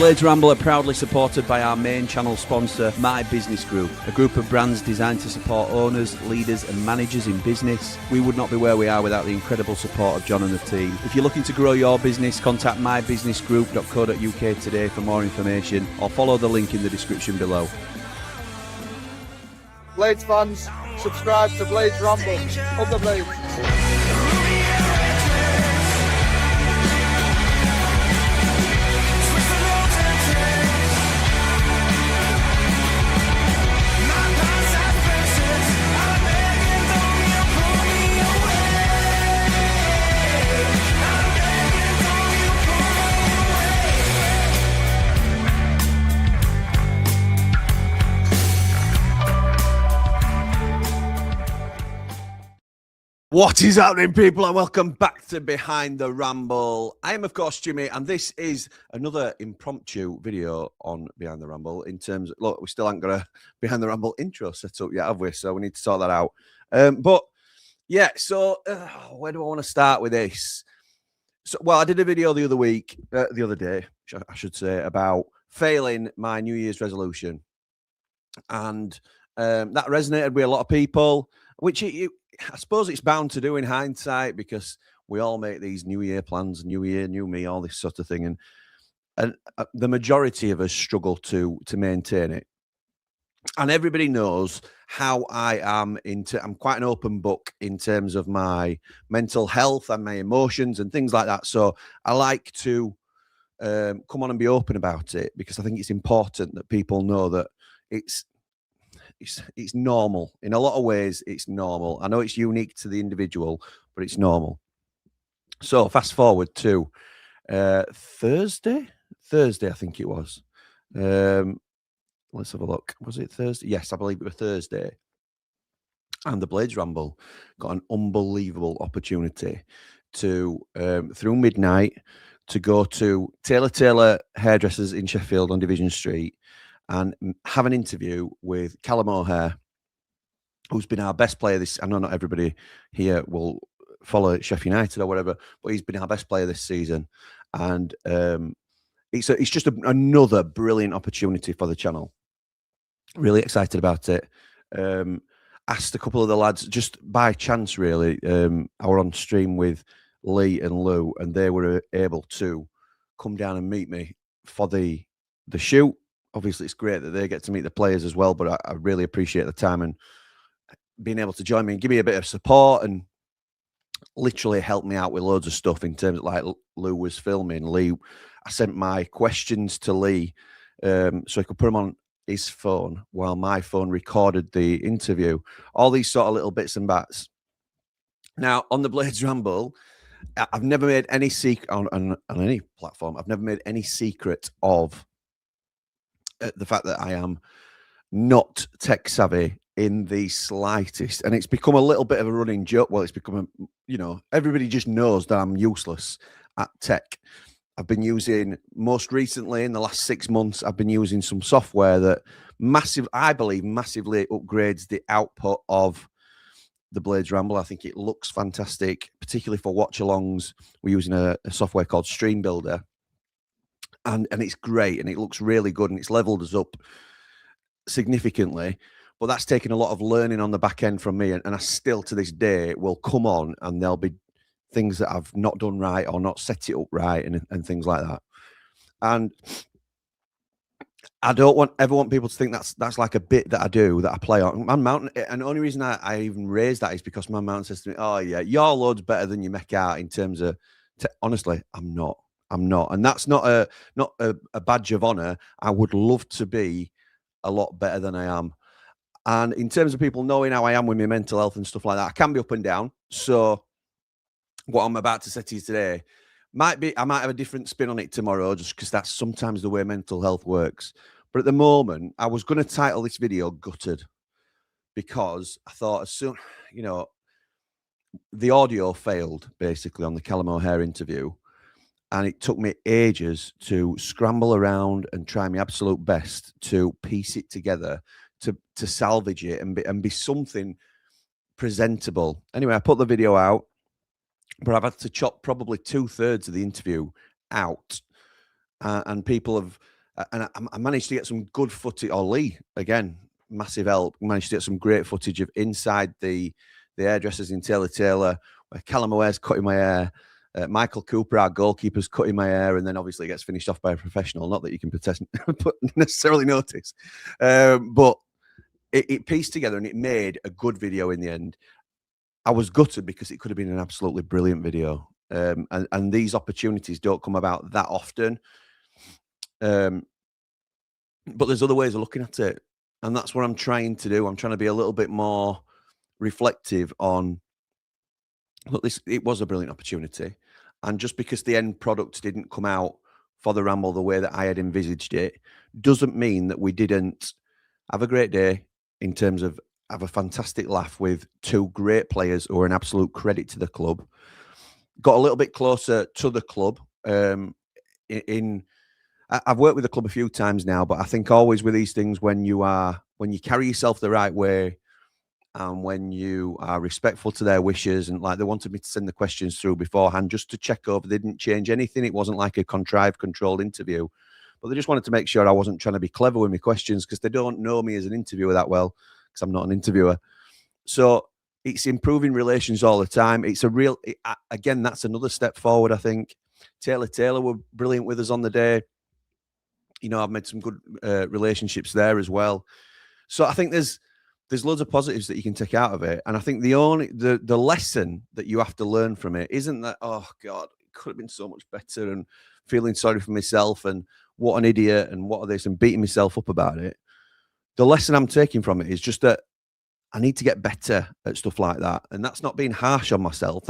Blades Ramble are proudly supported by our main channel sponsor, My Business Group, a group of brands designed to support owners, leaders and managers in business. We would not be where we are without the incredible support of John and the team. If you're looking to grow your business, contact mybusinessgroup.co.uk today for more information or follow the link in the description below. Blades fans, subscribe to Blades Ramble. Up the Blades. What is happening, people, and welcome back to Behind the Ramble. I am, of course, Jimmy, and this is another impromptu video on Behind the Ramble in terms of, look, we still haven't got a Behind the Ramble intro set up yet, have we? So we need to sort that out. But, yeah, so where do I want to start with this? So, well, I did a video the other day, I should say, about failing my New Year's resolution. And that resonated with a lot of people, which I suppose it's bound to do in hindsight because we all make these New Year plans, New Year, new me, all this sort of thing. And the majority of us struggle to maintain it. And everybody knows how I am I'm quite an open book in terms of my mental health and my emotions and things like that. So I like to come on and be open about it because I think it's important that people know that it's normal. In a lot of ways, it's normal. I know it's unique to the individual, but it's normal. So fast forward to Thursday, I think it was. Let's have a look. Was it Thursday? Yes, I believe it was Thursday. And the Blades Ramble got an unbelievable opportunity to, through midnight, to go to Taylor Hairdressers in Sheffield on Division Street and have an interview with Callum O'Hare, who's been our best player this. I know not everybody here will follow Sheffield United or whatever, but he's been our best player this season. And it's just another brilliant opportunity for the channel. Really excited about it. Asked a couple of the lads, just by chance really, I were on stream with Lee and Lou, and they were able to come down and meet me for the shoot. Obviously, it's great that they get to meet the players as well, but I really appreciate the time and being able to join me and give me a bit of support and literally help me out with loads of stuff in terms of, like, Lou was filming. Lee, I sent my questions to Lee so he could put them on his phone while my phone recorded the interview. All these sort of little bits and bats. Now, on the Blades Ramble, I've never made any secret on any platform. I've never made any secret of the fact that I am not tech savvy in the slightest, and it's become a little bit of a running joke. Well, it's become everybody just knows that I'm useless at tech. I've been using, most recently in the last 6 months, I've been using some software that I believe massively upgrades the output of the Blades Ramble. I think it looks fantastic, particularly for watch-alongs. We're using a software called Stream Builder. And it's great, and it looks really good, and it's leveled us up significantly. But that's taken a lot of learning on the back end from me, and I still, to this day, will come on, and there'll be things that I've not done right or not set it up right, and things like that. And I don't ever want people to think that's like a bit that I do, that I play on. Man Mountain, and the only reason I even raise that is because Man Mountain says to me, "Oh yeah, you're loads better than you make out in terms of." Honestly, I'm not. And that's not a badge of honor. I would love to be a lot better than I am. And in terms of people knowing how I am with my mental health and stuff like that, I can be up and down. So what I'm about to say to you today I might have a different spin on it tomorrow, just because that's sometimes the way mental health works. But at the moment, I was going to title this video Gutted, because I thought as soon, the audio failed basically on the Callum O'Hare interview. And it took me ages to scramble around and try my absolute best to piece it together, to salvage it and be something presentable. Anyway, I put the video out, but I've had to chop probably 2/3 of the interview out. And people have and I managed to get some good footage. Or Lee, again, massive help. Managed to get some great footage of inside the hairdressers in Taylor, where Callum O'Hare's cutting my hair. Michael Cooper, our goalkeeper's cutting my hair, and then obviously it gets finished off by a professional. Not that you can necessarily notice, but it pieced together and it made a good video in the end. I was gutted because it could have been an absolutely brilliant video, and these opportunities don't come about that often. But there's other ways of looking at it, and that's what I'm trying to do. I'm trying to be a little bit more reflective on, look, it was a brilliant opportunity. And just because the end product didn't come out for the Ramble the way that I had envisaged it, doesn't mean that we didn't have a great day in terms of have a fantastic laugh with two great players who are an absolute credit to the club. Got a little bit closer to the club. I've worked with the club a few times now, but I think always with these things, when you carry yourself the right way, and when you are respectful to their wishes, and like they wanted me to send the questions through beforehand just to check over, they didn't change anything. It wasn't like a contrived, controlled interview, but they just wanted to make sure I wasn't trying to be clever with my questions because they don't know me as an interviewer that well, because I'm not an interviewer. So it's improving relations all the time. It's a real, again, that's another step forward, I think. Taylor were brilliant with us on the day. You know, I've made some good relationships there as well. So I think there's loads of positives that you can take out of it. And I think the lesson that you have to learn from it isn't that, oh God, it could have been so much better, and feeling sorry for myself and what an idiot and what are this, and beating myself up about it. The lesson I'm taking from it is just that I need to get better at stuff like that. And that's not being harsh on myself.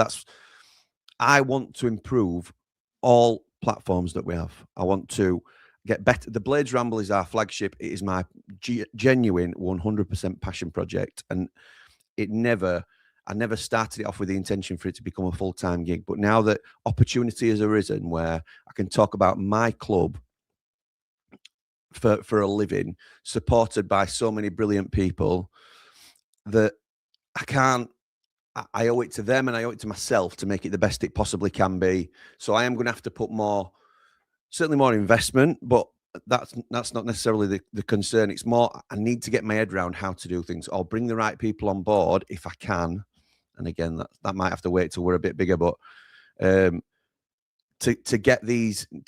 I want to improve all platforms that we have. I want to get better. The Blades Ramble is our flagship. It is my genuine 100% passion project. And I never started it off with the intention for it to become a full-time gig. But now that opportunity has arisen where I can talk about my club for a living, supported by so many brilliant people, that I owe it to them and I owe it to myself to make it the best it possibly can be. So I am going to have to put certainly more investment, but that's not necessarily the concern. It's more, I need to get my head around how to do things. I'll bring the right people on board if I can. And again, that might have to wait till we're a bit bigger, but to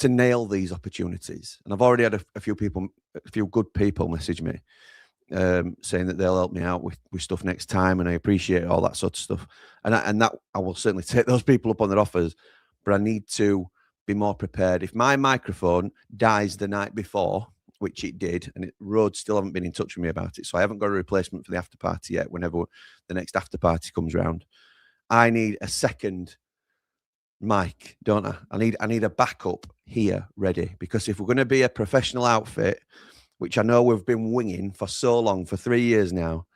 nail these opportunities. And I've already had a few good people message me saying that they'll help me out with stuff next time, and I appreciate all that sort of stuff. And that I will certainly take those people up on their offers, but I need to be more prepared. If my microphone dies the night before, which it did, and Rhodes still haven't been in touch with me about it, so I haven't got a replacement for the after party yet. Whenever the next after party comes round, I need a second mic, don't I? I need a backup here ready, because if we're going to be a professional outfit, which I know we've been winging for so long, for 3 years now,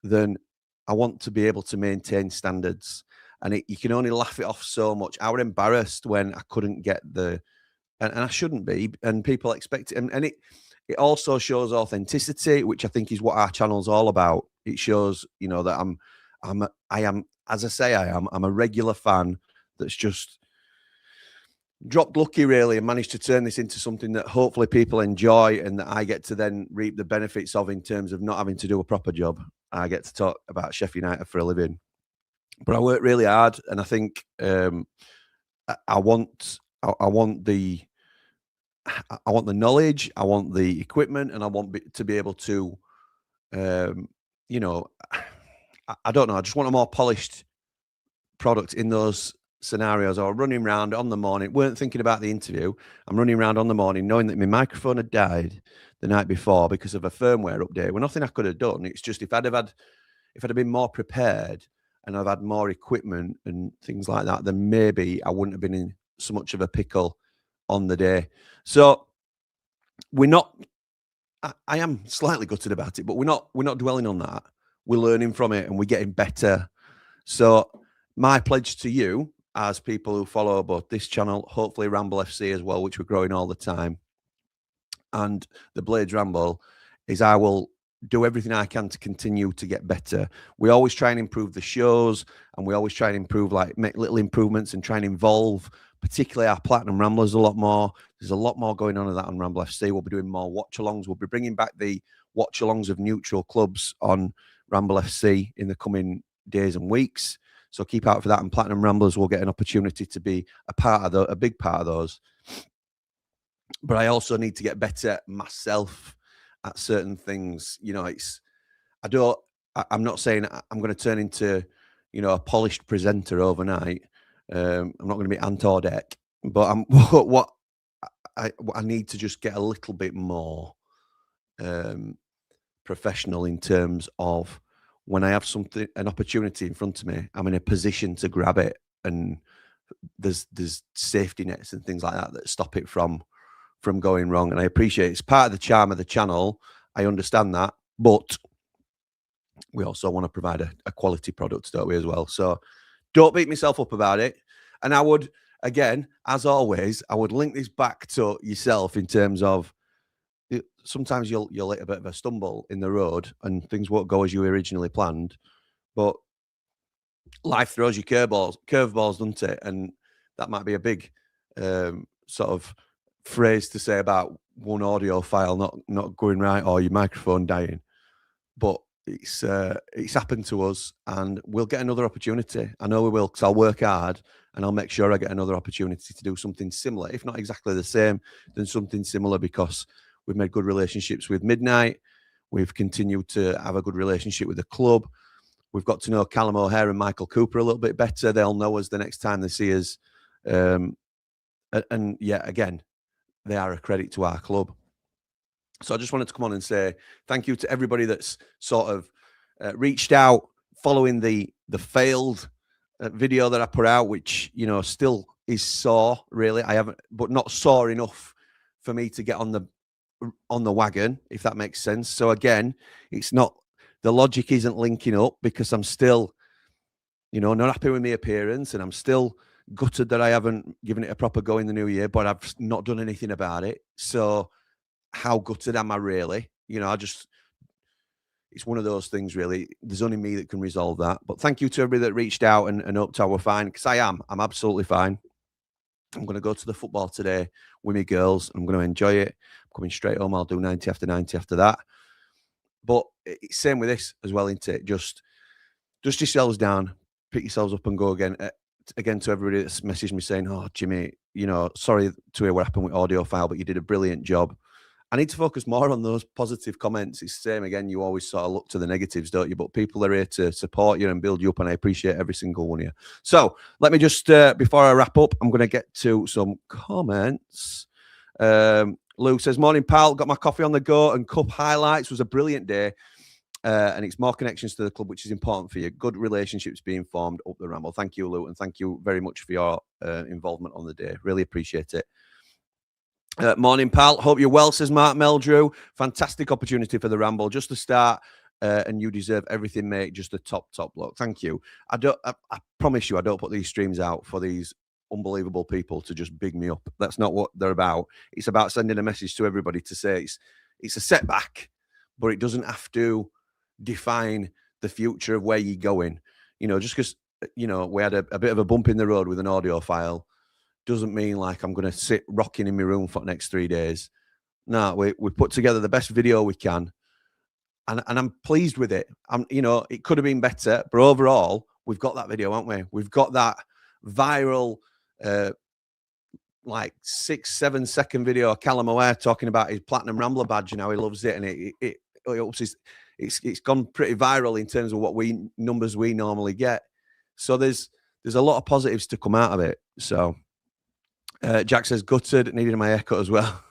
then I want to be able to maintain standards. And you can only laugh it off so much. I was embarrassed when I couldn't get and I shouldn't be, and people expect it. And it also shows authenticity, which I think is what our channel's all about. It shows, you know, that I am, as I say, I'm a regular fan that's just dropped lucky, really, and managed to turn this into something that hopefully people enjoy and that I get to then reap the benefits of, in terms of not having to do a proper job. I get to talk about Sheffield United for a living. But I work really hard, and I think I want the knowledge, I want the equipment, and I want to be able to, you know, I don't know. I just want a more polished product in those scenarios. Or running around on the morning, weren't thinking about the interview. I'm running around on the morning knowing that my microphone had died the night before because of a firmware update. Well, nothing I could have done. It's just if I'd have been more prepared, and I've had more equipment and things like that, then maybe I wouldn't have been in so much of a pickle on the day. So I am slightly gutted about it, but we're not dwelling on that. We're learning from it and we're getting better. So my pledge to you, as people who follow both this channel, hopefully Ramble FC as well, which we're growing all the time, and the Blades Ramble, is I will do everything I can to continue to get better. We always try and improve the shows, and we always try and improve, like make little improvements and try and involve particularly our Platinum Ramblers a lot more. There's a lot more going on of that on Ramble FC. We'll be doing more watch-alongs. We'll be bringing back the watch-alongs of neutral clubs on Ramble FC in the coming days and weeks. So keep out for that. And Platinum Ramblers will get an opportunity to be a big part of those. But I also need to get better myself at certain things. You know, I'm not saying I'm going to turn into, you know, a polished presenter overnight. I'm not going to be Ant Ordek, but what I need to just get a little bit more professional in terms of when I have an opportunity in front of me, I'm in a position to grab it, and there's safety nets and things like that stop it from going wrong. And I appreciate it's part of the charm of the channel. I understand that, but we also want to provide a quality product, don't we, as well? So don't beat myself up about it. And I would, again, as always, I would link this back to yourself in terms of sometimes you'll hit a bit of a stumble in the road and things won't go as you originally planned, but life throws you curveballs, doesn't it? And that might be a big sort of phrase to say about one audio file not going right or your microphone dying, but it's happened to us, and we'll get another opportunity. I know we will, because I'll work hard and I'll make sure I get another opportunity to do something similar, if not exactly the same, then something similar, because we've made good relationships with Midnight. We've continued to have a good relationship with the club. We've got to know Callum O'Hare and Michael Cooper a little bit better. They'll know us the next time they see us. And yeah, again, they are a credit to our club. So I just wanted to come on and say thank you to everybody that's sort of reached out following the failed video that I put out, which, you know, still is sore, really. I haven't, but not sore enough for me to get on the wagon, if that makes sense. So again, it's not, the logic isn't linking up, because I'm still, you know, not happy with my appearance, and I'm still gutted that I haven't given it a proper go in the new year, but I've not done anything about it. So how gutted am I really? You know, it's one of those things, really. There's only me that can resolve that. But thank you to everybody that reached out and hoped I were fine, because I'm absolutely fine. I'm going to go to the football today with my girls. I'm going to enjoy it. I'm coming straight home. I'll do 90 after 90 after that. But it's same with this as well, isn't it? Just dust yourselves down, pick yourselves up and go again. Again, to everybody that's messaged me saying, oh, Jimmy, you know, sorry to hear what happened with audio file, but you did a brilliant job. I need to focus more on those positive comments. It's the same again. You always sort of look to the negatives, don't you? But people are here to support you and build you up, and I appreciate every single one of you. So let me just, before I wrap up, I'm going to get to some comments. Lou says, morning, pal. Got my coffee on the go and cup highlights. Was a brilliant day. And it's more connections to the club, which is important for you. Good relationships being formed up the Ramble. Thank you, Lou, and thank you very much for your involvement on the day. Really appreciate it. Morning, pal. Hope you're well, says Mark Meldrew. Fantastic opportunity for the Ramble. Just to start, and you deserve everything, mate. Just a top bloke. Thank you. I promise you, I don't put these streams out for these unbelievable people to just big me up. That's not what they're about. It's about sending a message to everybody to say it's a setback, but it doesn't have to define the future of where you're going. You know, just because, you know, we had a bit of a bump in the road with an audio file doesn't mean like I'm going to sit rocking in my room for the next 3 days. No, we put together the best video we can, and I'm pleased with it. You know, it could have been better, but overall, we've got that video, haven't we? We've got that viral, like 6-7 second video of Callum O'Hare talking about his Platinum Rambler badge and how he loves it, and it's gone pretty viral in terms of what numbers we normally get. So there's a lot of positives to come out of it. So Jack says, gutted, needed my haircut as well.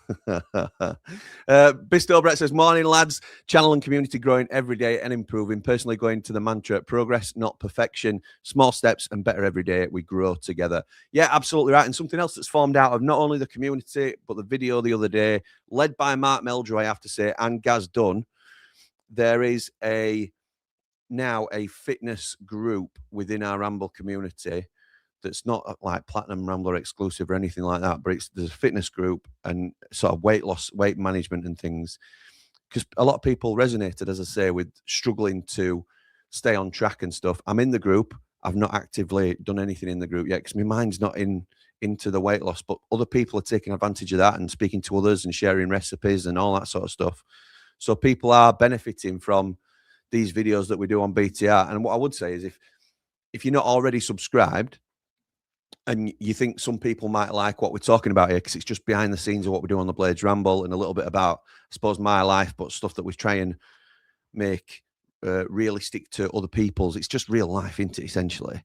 Bisto Brett says, morning, lads. Channel and community growing every day and improving. Personally going to the mantra, progress, not perfection. Small steps and better every day. We grow together. Yeah, absolutely right. And something else that's formed out of not only the community, but the video the other day, led by Mark Meldrew, I have to say, and Gaz Dunn. There is now a fitness group within our Ramble community that's not like Platinum Rambler exclusive or anything like that, but there's a fitness group and sort of weight loss, weight management and things, because a lot of people resonated, as I say, with struggling to stay on track and stuff. I'm in the group. I've not actively done anything in the group yet because my mind's not in into the weight loss, but other people are taking advantage of that and speaking to others and sharing recipes and all that sort of stuff. So people are benefiting from these videos that we do on BTR. And what I would say is if you're not already subscribed and you think some people might like what we're talking about here, because it's just behind the scenes of what we do on the Blades Ramble and a little bit about, I suppose, my life, but stuff that we try and make realistic to other people's. It's just real life, isn't it, essentially?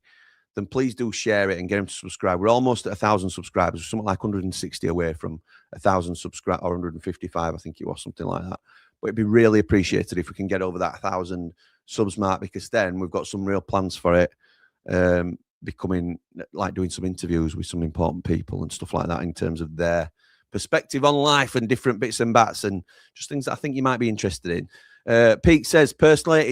Then please do share it and get them to subscribe. We're almost at 1,000 subscribers, something like 160 away from 1,000 subscribers, or 155, I think it was, something like that. But it'd be really appreciated if we can get over that 1,000 subs mark, because then we've got some real plans for it. Becoming like doing some interviews with some important people and stuff like that in terms of their perspective on life and different bits and bats and just things that I think you might be interested in. Pete says, personally,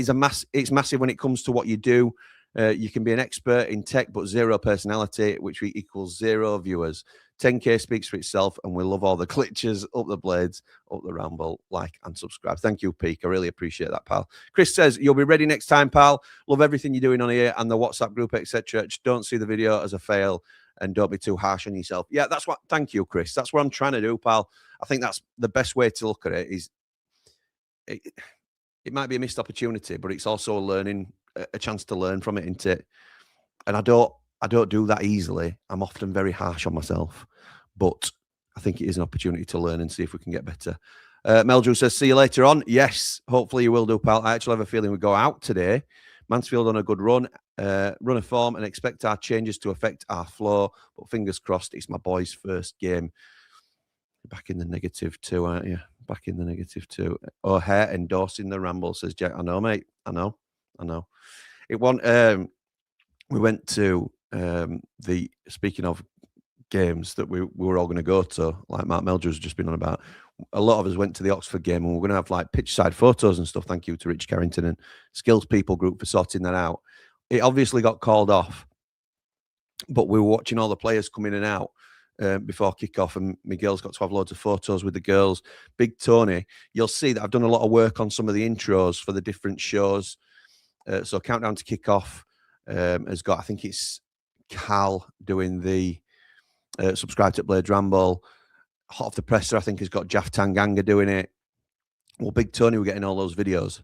it's massive when it comes to what you do. You can be an expert in tech, but zero personality, which equals 0 viewers. 10K speaks for itself, and we love all the glitches, up the blades, up the ramble, like and subscribe. Thank you, Peak. I really appreciate that, pal. Chris says, you'll be ready next time, pal. Love everything you're doing on here and the WhatsApp group, etc. Just don't see the video as a fail and don't be too harsh on yourself. Yeah, that's what, thank you, Chris. That's what I'm trying to do, pal. I think that's the best way to look at it. Is it might be a missed opportunity, but it's also a chance to learn from it, isn't it? And I don't do that easily. I'm often very harsh on myself, but I think it is an opportunity to learn and see if we can get better. Meldrew says, see you later on. Yes, hopefully you will do, pal. I actually have a feeling we go out today. Mansfield on a good run of form, and expect our changes to affect our flow, but fingers crossed. It's my boy's first game. Back in the -2, aren't you? Back in the -2. O'Hare endorsing the Ramble, says Jack. I know, mate. I know. We went to speaking of games that we were all going to go to, like Mark Meldrew's just been on about. A lot of us went to the Oxford game, and we're going to have like pitch side photos and stuff. Thank you to Rich Carrington and Skills People Group for sorting that out. It obviously got called off, but we were watching all the players come in and out before kickoff, and Miguel's got to have loads of photos with the girls. Big Tony, you'll see that I've done a lot of work on some of the intros for the different shows. So Countdown to Kickoff has got, I think it's Cal doing the Subscribe to Blades Ramble. Hot Off the Presser, I think, has got Jaff Tanganga doing it. Well, Big Tony, we're getting all those videos.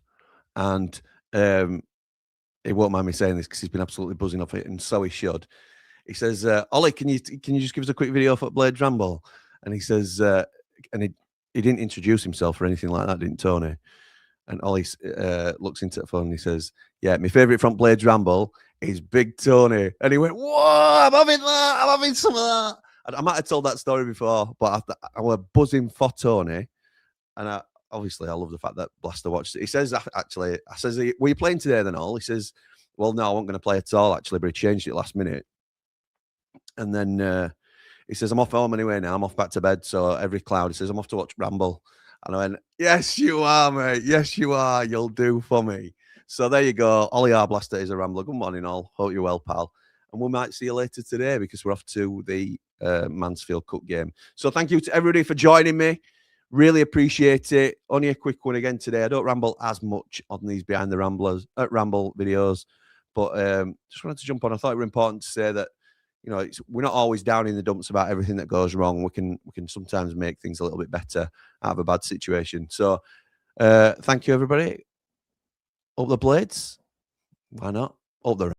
And he won't mind me saying this because he's been absolutely buzzing off it, and so he should. He says, Ollie, can you just give us a quick video for Blades Ramble? And he says, and he didn't introduce himself or anything like that, didn't Tony? And Ollie looks into the phone and he says, yeah, my favourite from Blades Ramble is Big Tony. And he went, whoa, I'm having that. I'm having some of that. And I might have told that story before, but I was buzzing for Tony. And obviously I love the fact that Blaster watched it. He says, actually, I says, were you playing today then, all? He says, well, no, I wasn't going to play at all, actually, but he changed it last minute. And then he says, I'm off home anyway now. I'm off back to bed. So every cloud, he says, I'm off to watch Ramble. And I went, yes, you are, mate. Yes, you are. You'll do for me. So there you go. Ollie R. Blaster is a Rambler. Good morning, all. Hope you're well, pal. And we might see you later today because we're off to the Mansfield Cup game. So thank you to everybody for joining me. Really appreciate it. Only a quick one again today. I don't ramble as much on these Behind the Ramble videos, but just wanted to jump on. I thought it was important to say that, you know, we're not always down in the dumps about everything that goes wrong. We can sometimes make things a little bit better out of a bad situation. So thank you, everybody. Up the blades. Why not? Up the